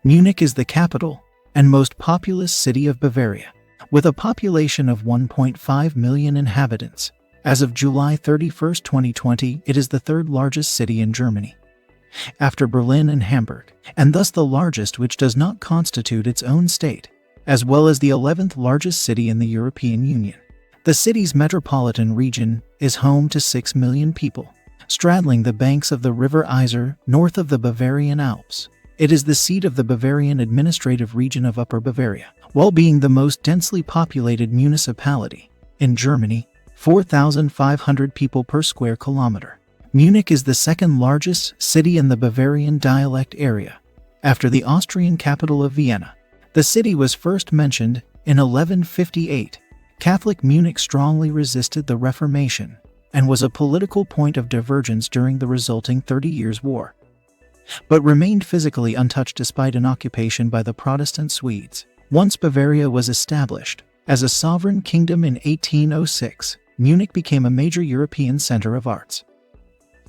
Munich is the capital and most populous city of Bavaria, with a population of 1.5 million inhabitants. As of July 31, 2020, it is the third largest city in Germany, after Berlin and Hamburg, and thus the largest which does not constitute its own state, as well as the 11th largest city in the European Union. The city's metropolitan region is home to 6 million people, straddling the banks of the River Isar north of the Bavarian Alps. It is the seat of the Bavarian administrative region of Upper Bavaria, while being the most densely populated municipality in Germany, 4,500 people per square kilometer. Munich is the second largest city in the Bavarian dialect area, after the Austrian capital of Vienna. The city was first mentioned in 1158. Catholic Munich strongly resisted the Reformation and was a political point of divergence during the resulting 30 Years' War, but remained physically untouched despite an occupation by the Protestant Swedes. Once Bavaria was established as a sovereign kingdom in 1806, Munich became a major European center of arts,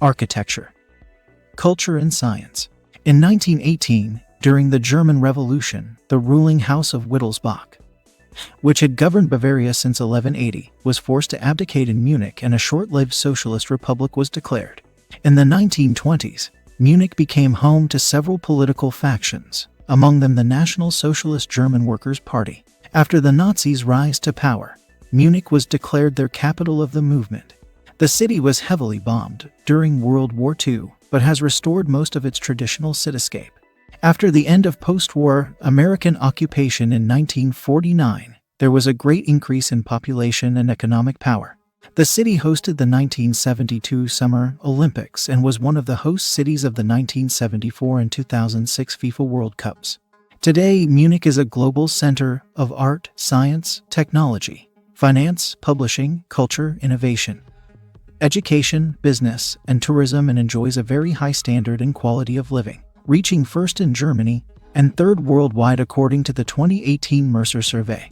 architecture, culture, and science. In 1918, during the German Revolution, the ruling House of Wittelsbach, which had governed Bavaria since 1180, was forced to abdicate in Munich, and a short-lived socialist republic was declared. In the 1920s, Munich became home to several political factions, among them the National Socialist German Workers' Party. After the Nazis' rise to power, Munich was declared their capital of the movement. The city was heavily bombed during World War II, but has restored most of its traditional cityscape. After the end of post-war American occupation in 1949, there was a great increase in population and economic power. The city hosted the 1972 Summer Olympics and was one of the host cities of the 1974 and 2006 FIFA World Cups. Today, Munich is a global center of art, science, technology, finance, publishing, culture, innovation, education, business, and tourism, and enjoys a very high standard and quality of living, reaching first in Germany and third worldwide according to the 2018 Mercer survey,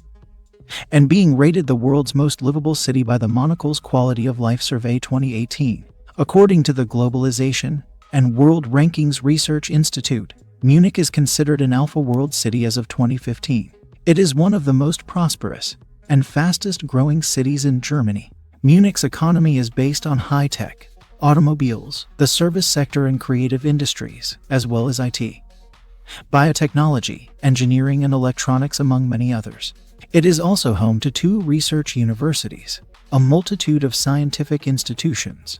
and being rated the world's most livable city by the Monocle's Quality of Life Survey 2018. According to the Globalization and World Rankings Research Institute, Munich is considered an Alpha World City as of 2015. It is one of the most prosperous and fastest growing cities in Germany. Munich's economy is based on high-tech, automobiles, the service sector, and creative industries, as well as IT, biotechnology, engineering, and electronics, among many others. It is also home to 2 research universities, a multitude of scientific institutions,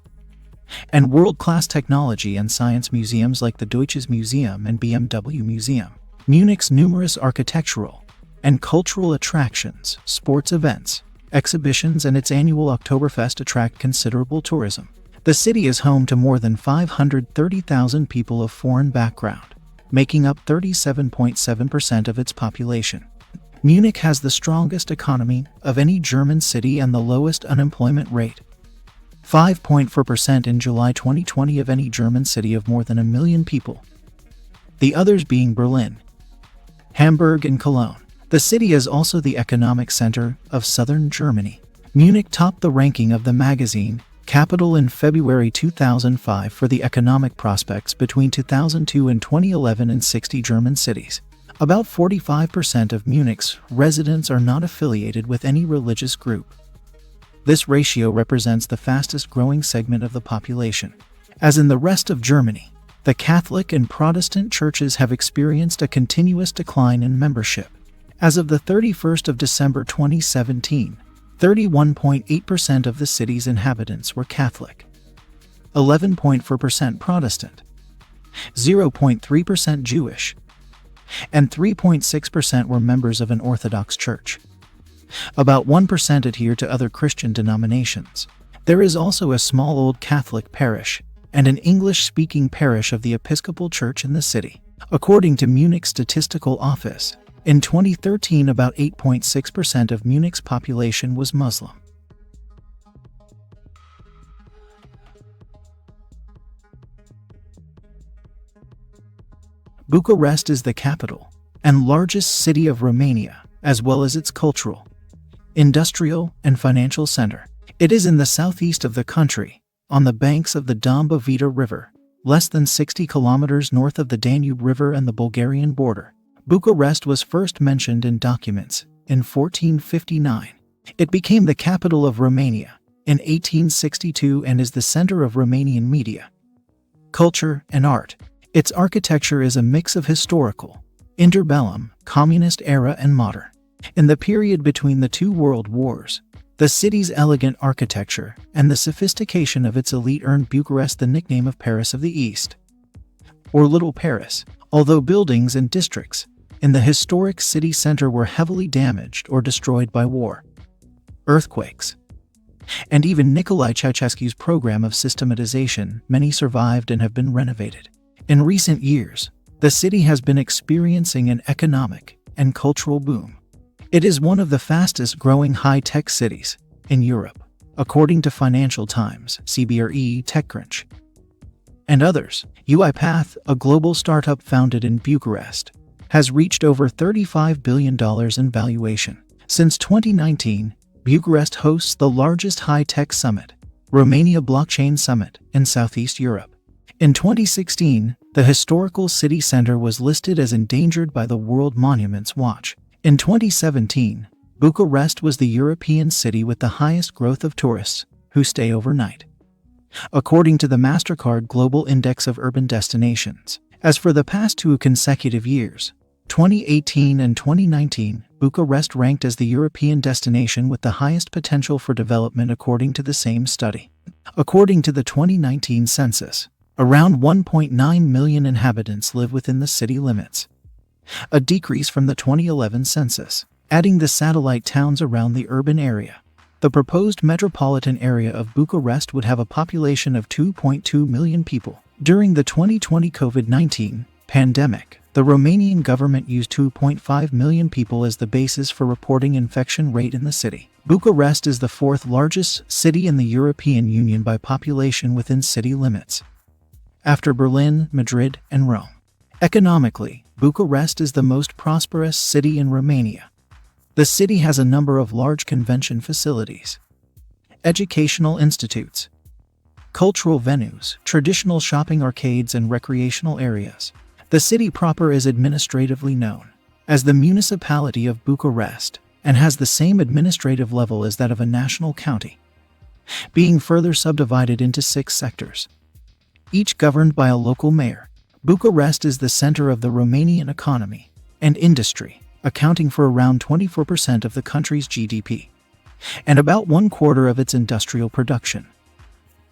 and world-class technology and science museums like the Deutsches Museum and BMW Museum. Munich's numerous architectural and cultural attractions, sports events, exhibitions, and its annual Oktoberfest attract considerable tourism. The city is home to more than 530,000 people of foreign background, making up 37.7% of its population. Munich has the strongest economy of any German city and the lowest unemployment rate, 5.4% in July 2020 of any German city of more than 1 million people, the others being Berlin, Hamburg, and Cologne. The city is also the economic center of southern Germany. Munich topped the ranking of the magazine Capital in February 2005 for the economic prospects between 2002 and 2011 in 60 German cities. About 45% of Munich's residents are not affiliated with any religious group. This ratio represents the fastest growing segment of the population. As in the rest of Germany, the Catholic and Protestant churches have experienced a continuous decline in membership. As of the 31st of December 2017, 31.8% of the city's inhabitants were Catholic, 11.4% Protestant, 0.3% Jewish, and 3.6% were members of an Orthodox church. About 1% adhere to other Christian denominations. There is also a small Old Catholic parish and an English-speaking parish of the Episcopal Church in the city. According to Munich Statistical Office, in 2013, about 8.6% of Munich's population was Muslim. Bucharest is the capital and largest city of Romania, as well as its cultural, industrial, and financial center. It is in the southeast of the country, on the banks of the Dâmbovița River, less than 60 kilometers north of the Danube River and the Bulgarian border. Bucharest was first mentioned in documents in 1459. It became the capital of Romania in 1862 and is the center of Romanian media, culture, and art. Its architecture is a mix of historical, interbellum, communist era, and modern. In the period between the two world wars, the city's elegant architecture and the sophistication of its elite earned Bucharest the nickname of Paris of the East, or Little Paris, although buildings and districts in the historic city center were heavily damaged or destroyed by war, earthquakes, and even Nicolae Ceausescu's program of systematization. Many survived and have been renovated. In recent years, the city has been experiencing an economic and cultural boom. It is one of the fastest-growing high-tech cities in Europe, according to Financial Times, CBRE, TechCrunch, and others. UiPath, a global startup founded in Bucharest, has reached over $35 billion in valuation. Since 2019, Bucharest hosts the largest high-tech summit, Romania Blockchain Summit, in Southeast Europe. In 2016, the historical city center was listed as endangered by the World Monuments Watch. In 2017, Bucharest was the European city with the highest growth of tourists who stay overnight, according to the MasterCard Global Index of Urban Destinations. As for the past 2 consecutive years, 2018 and 2019, Bucharest ranked as the European destination with the highest potential for development according to the same study. According to the 2019 census, around 1.9 million inhabitants live within the city limits, a decrease from the 2011 census. Adding the satellite towns around the urban area, the proposed metropolitan area of Bucharest would have a population of 2.2 million people. During the 2020 COVID-19 pandemic, the Romanian government used 2.5 million people as the basis for reporting infection rate in the city. Bucharest is the 4th largest city in the European Union by population within city limits, after Berlin, Madrid, and Rome. Economically, Bucharest is the most prosperous city in Romania. The city has a number of large convention facilities, educational institutes, cultural venues, traditional shopping arcades, and recreational areas. The city proper is administratively known as the Municipality of Bucharest and has the same administrative level as that of a national county, being further subdivided into 6 sectors, each governed by a local mayor. Bucharest is the center of the Romanian economy and industry, accounting for around 24% of the country's GDP and about 1/4 of its industrial production,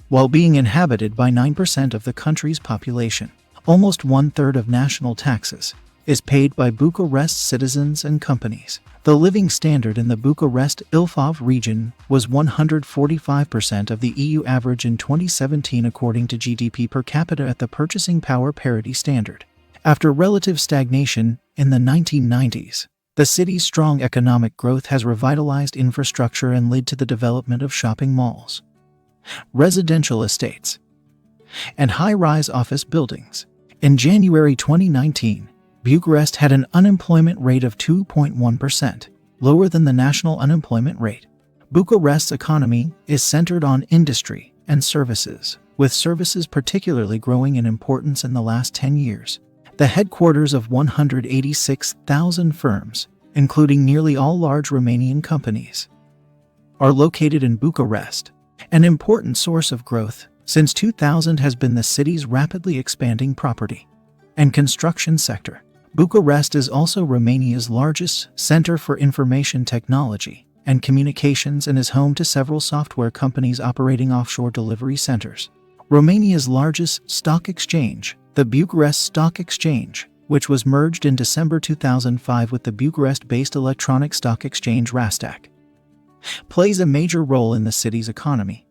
while being inhabited by 9% of the country's population. Almost 1/3 of national taxes is paid by Bucharest citizens and companies. The living standard in the Bucharest-Ilfov region was 145% of the EU average in 2017 according to GDP per capita at the purchasing power parity standard. After relative stagnation in the 1990s, the city's strong economic growth has revitalized infrastructure and led to the development of shopping malls, residential estates, and high-rise office buildings. In January 2019, Bucharest had an unemployment rate of 2.1%, lower than the national unemployment rate. Bucharest's economy is centered on industry and services, with services particularly growing in importance in the last 10 years. The headquarters of 186,000 firms, including nearly all large Romanian companies, are located in Bucharest. An important source of growth since 2000 has been the city's rapidly expanding property and construction sector. Bucharest is also Romania's largest center for information technology and communications and is home to several software companies operating offshore delivery centers. Romania's largest stock exchange, the Bucharest Stock Exchange, which was merged in December 2005 with the Bucharest-based electronic stock exchange Rastec, plays a major role in the city's economy.